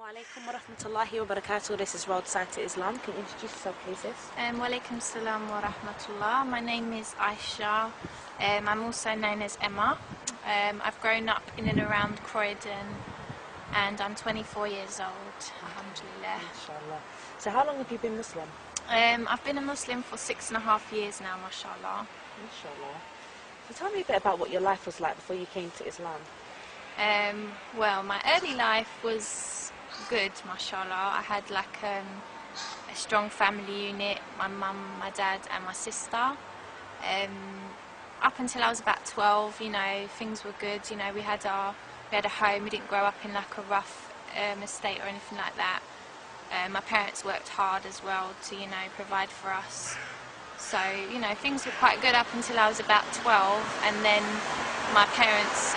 Alaikum wa rahmatullahi wa barakatuh. This is Roadside to Islam. Can you introduce yourself, please, sis? Walaikum salam wa rahmatullah. My name is Aisha. I'm also known as Emma. I've grown up in and around Croydon and I'm 24 years old, alhamdulillah. Inshallah. So how long have you been Muslim? I've been a Muslim for 6.5 years now, mashallah. Inshallah. So tell me a bit about what your life was like before you came to Islam. Well, my early life was good, mashallah. I had like a strong family unit, my mum, my dad and my sister. Up until I was about 12, you know, things were good. You know, we had a home. We didn't grow up in like a rough estate or anything like that. My parents worked hard as well to, you know, provide for us. So, you know, things were quite good up until I was about 12, and then my parents,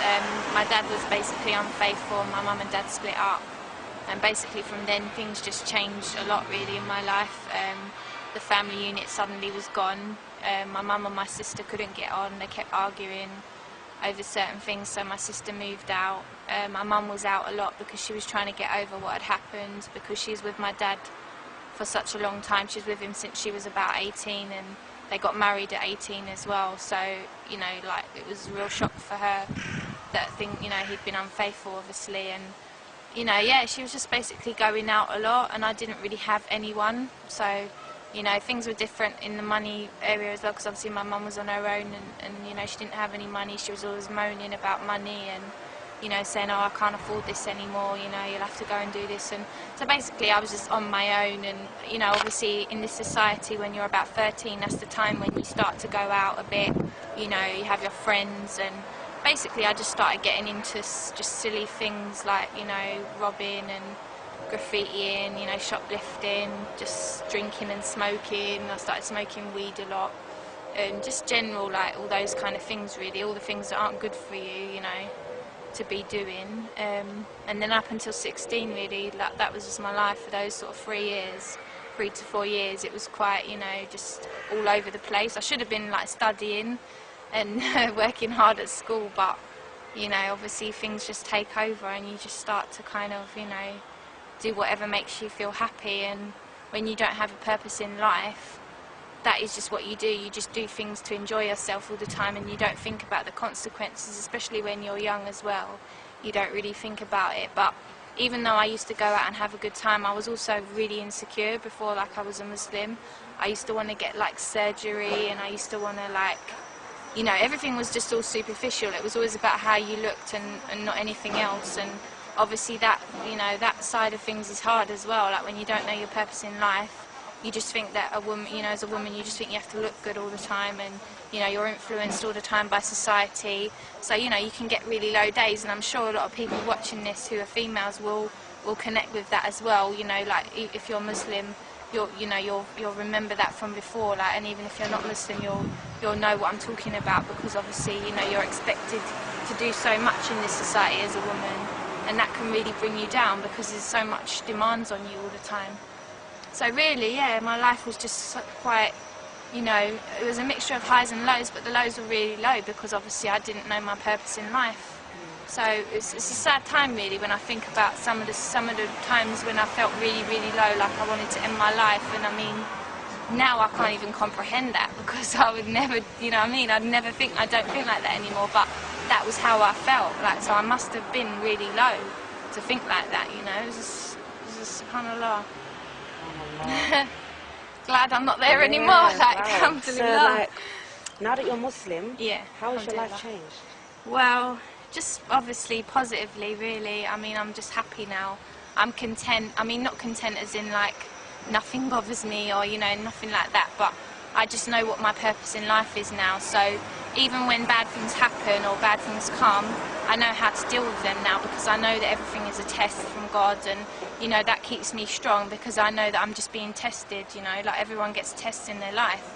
my dad was basically unfaithful, my mum and dad split up, and basically from then things just changed a lot really in my life. The family unit suddenly was gone. My mum and my sister couldn't get on, they kept arguing over certain things, so my sister moved out. My mum was out a lot because she was trying to get over what had happened, because she's with my dad for such a long time. She's with him since she was about 18, and they got married at 18 as well. So, you know, like, it was a real shock for her that you know, he'd been unfaithful, obviously, and, you know, yeah, she was just basically going out a lot, and I didn't really have anyone. So, you know, things were different in the money area as well, because obviously my mum was on her own, and, you know, she didn't have any money. She was always moaning about money and, you know, saying, oh, I can't afford this anymore, you know, you'll have to go and do this. And so basically I was just on my own, and, you know, obviously in this society when you're about 13, that's the time when you start to go out a bit, you know, you have your friends, and basically I just started getting into just silly things like, you know, robbing and graffitiing, you know, shoplifting, just drinking and smoking. I started smoking weed a lot, and just general, like, all those kind of things really, all the things that aren't good for you, you know, to be doing. And then up until 16 really, that was just my life for those sort of 3 to 4 years. It was quite, you know, just all over the place. I should have been like studying and working hard at school, but, you know, obviously things just take over and you just start to kind of, you know, do whatever makes you feel happy. And when you don't have a purpose in life, that is just what you do. You just do things to enjoy yourself all the time, and you don't think about the consequences, especially when you're young as well. You don't really think about it. But even though I used to go out and have a good time, I was also really insecure before, like, I was a Muslim. I used to want to get like surgery, and I used to want to, like, you know, everything was just all superficial. It was always about how you looked and not anything else. And obviously that, you know, that side of things is hard as well. Like, when you don't know your purpose in life, you just think that a woman, you know, as a woman, you just think you have to look good all the time, and, you know, you're influenced all the time by society. So, you know, you can get really low days, and I'm sure a lot of people watching this who are females will connect with that as well. You know, like, if you're Muslim, you'll remember that from before, like, and even if you're not Muslim, you'll know what I'm talking about, because obviously, you know, you're expected to do so much in this society as a woman, and that can really bring you down because there's so much demands on you all the time. So really, yeah, my life was just quite, you know, it was a mixture of highs and lows, but the lows were really low because obviously I didn't know my purpose in life. So it's a sad time really when I think about some of the times when I felt really, really low, like I wanted to end my life. And I mean, now I can't even comprehend that, because I would never, you know what I mean, I don't think like that anymore, but that was how I felt. Like, so I must have been really low to think like that, you know. It was just subhanallah. Glad I'm not there anymore, like, right. alhamdulillah. So, like, now that you're Muslim, yeah, how has your life changed? Well, just obviously positively, really. I mean, I'm just happy now. I'm content. I mean, not content as in, like, nothing bothers me or, you know, nothing like that, but I just know what my purpose in life is now. So even when bad things happen or bad things come, I know how to deal with them now, because I know that everything is a test from God, and, you know, that keeps me strong, because I know that I'm just being tested, you know, like everyone gets tests in their life.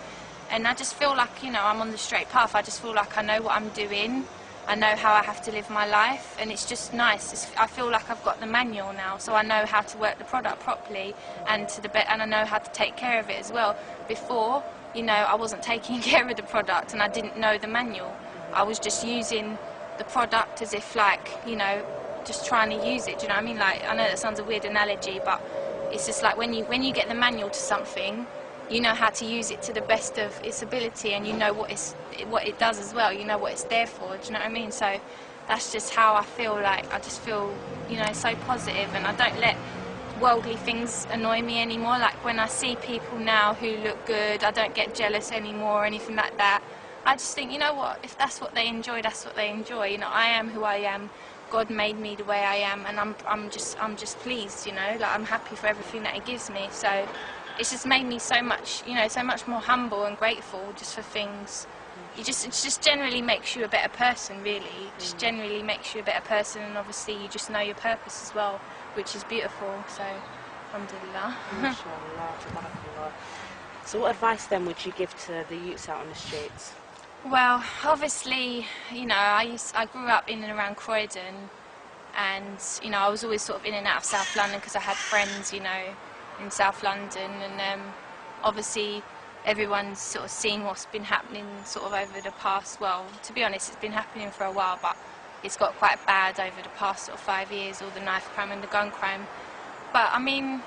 And I just feel like, you know, I'm on the straight path. I just feel like I know what I'm doing. I know how I have to live my life, and it's just nice. I feel like I've got the manual now, so I know how to work the product properly, and I know how to take care of it as well. Before, you know, I wasn't taking care of the product and I didn't know the manual. I was just using the product as if, like, you know, just trying to use it. Do you know what I mean? Like, I know that sounds a weird analogy, but it's just like when you get the manual to something, you know how to use it to the best of its ability, and you know what it does as well. You know what it's there for. Do you know what I mean? So that's just how I feel. Like, I just feel, you know, so positive, and I don't let worldly things annoy me anymore. Like, when I see people now who look good, I don't get jealous anymore or anything like that. I just think, you know what, if that's what they enjoy, that's what they enjoy. You know, I am who I am. God made me the way I am, and I'm just pleased, you know. Like, I'm happy for everything that He gives me. So it's just made me so much, you know, so much more humble and grateful just for things. It just generally makes you a better person, really. It just generally makes you a better person, and obviously you just know your purpose as well, which is beautiful. So, alhamdulillah. Mashallah, tabarakallah. So what advice then would you give to the youths out on the streets? Well, obviously, you know, I grew up in and around Croydon, and, you know, I was always sort of in and out of South London because I had friends, you know, in South London, and obviously everyone's sort of seen what's been happening sort of over the past, well, to be honest, it's been happening for a while, but it's got quite bad over the past sort of 5 years, all the knife crime and the gun crime. But I mean,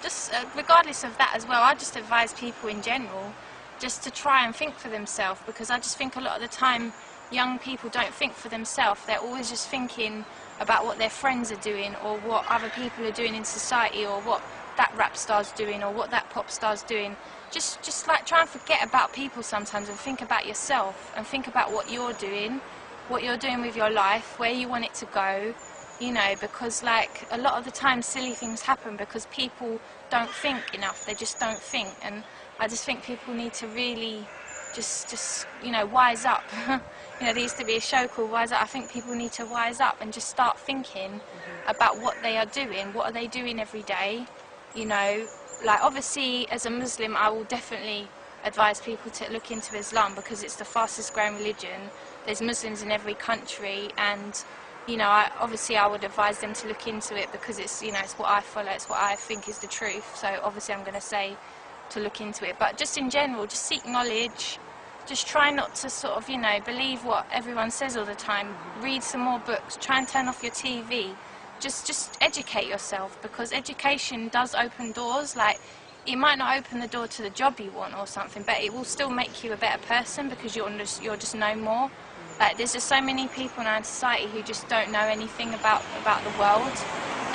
just regardless of that as well, I just advise people in general just to try and think for themselves, because I just think a lot of the time young people don't think for themselves. They're always just thinking about what their friends are doing, or what other people are doing in society, or what that rap star's doing, or what that pop star's doing. Just like, try and forget about people sometimes and think about yourself, and think about what you're doing with your life, where you want it to go, you know, because like a lot of the time silly things happen because people don't think enough. They just don't think, and I just think people need to really just you know, wise up. You know, there used to be a show called Wise Up. I think people need to wise up and just start thinking about what they are doing. What are they doing every day? You know, like, obviously as a Muslim I will definitely advise people to look into Islam because it's the fastest growing religion. There's Muslims in every country, and you know, I would advise them to look into it because it's, you know, it's what I follow, it's what I think is the truth. So obviously I'm going to say to look into it, but just in general, just seek knowledge. Just try not to sort of, you know, believe what everyone says all the time. Read some more books. Try and turn off your TV. Just educate yourself, because education does open doors. Like, it might not open the door to the job you want or something, but it will still make you a better person because you'll just know more. Like, there's just so many people in our society who just don't know anything about the world,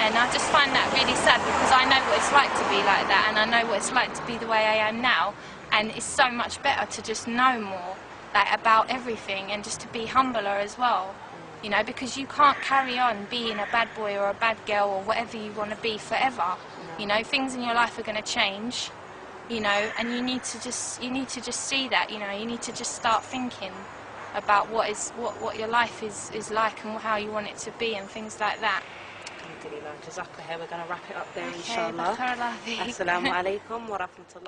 and I just find that really sad because I know what it's like to be like that, and I know what it's like to be the way I am now, and it's so much better to just know more, like, about everything, and just to be humbler as well, you know, because you can't carry on being a bad boy or a bad girl or whatever you want to be forever. You know, things in your life are going to change, you know, and you need to just see that, you know. You need to just start thinking about what your life is like and how you want it to be and things like that. Alhamdulillah, Jazakallah. We're going to wrap it up there, Okay, inshallah. barakallah feek. Assalamu alaikum wa rahmatullah.